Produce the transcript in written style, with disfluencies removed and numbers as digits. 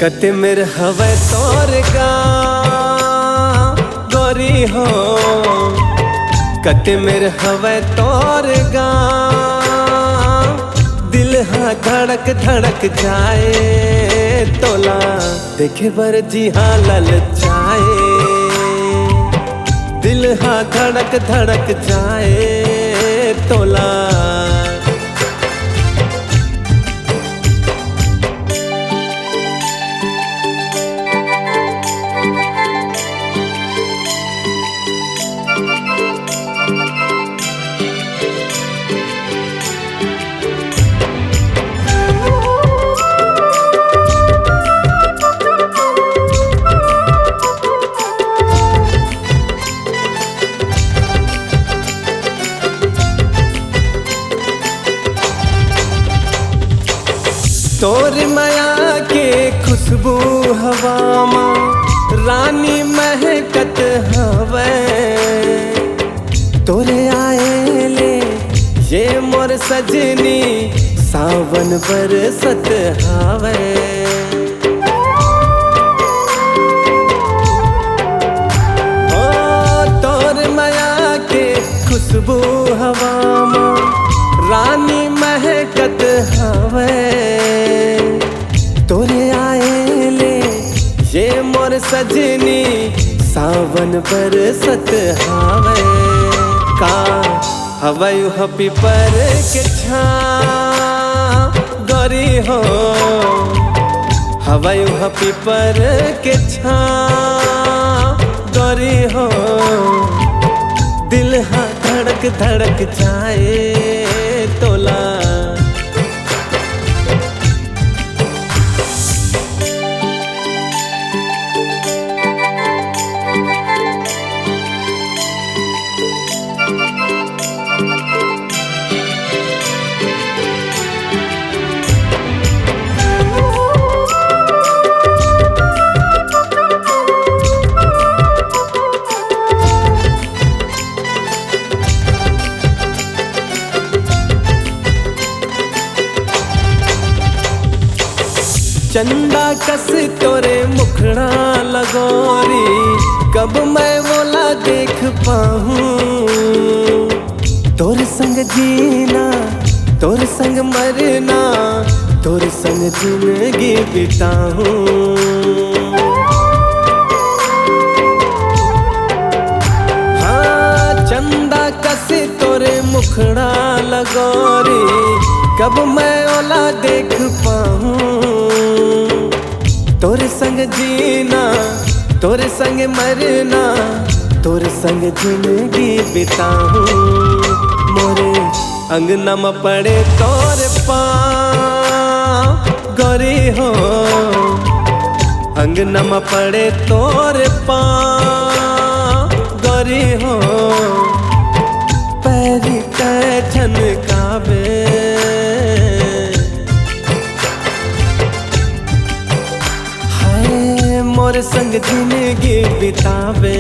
कते मेर हवे तोर गा गोरी हो, कते मेर हवे तोर गा। दिल हाँ धड़क धड़क जाए तोला देखे बर जी हाँ ललचाए। दिल हाँ धड़क धड़क जाए तोला। तोर माया के खुशबू हवा माँ रानी महकत हवे। तोरे आए ले ये मोर सजनी सावन बरसत हावे। ओ तोर माया के खुशबू हवा माँ रानी महकत हवे। तोरे आए ले ये मोर सजनी सावन बरसत हावे। का हवायु हपी पर के छा गोरी हो, हवायु हपी पर के छा गोरी हो। दिल हाँ धड़क धड़क जाए तोला। चंदा कस तोरे मुखड़ा लगोरी कब मैं बोला देख पाऊँ। तोर संग जीना तोर संग मरना तोर संग जिंदगी बिताऊँ। हाँ चंदा कस तोरे मुखड़ा लगोरी कब मैं ओला देख पाऊँ। तोर संग जीना तोर संग मरना तोर संग जिंदगी बिताऊँ। मोरे अंगना में पड़े तोर पाँव गोरी हो, अंगना में पड़े तोर पाँव गोरी हो। पैरी कैठन काबे मोर संग जिंदगी बितावे।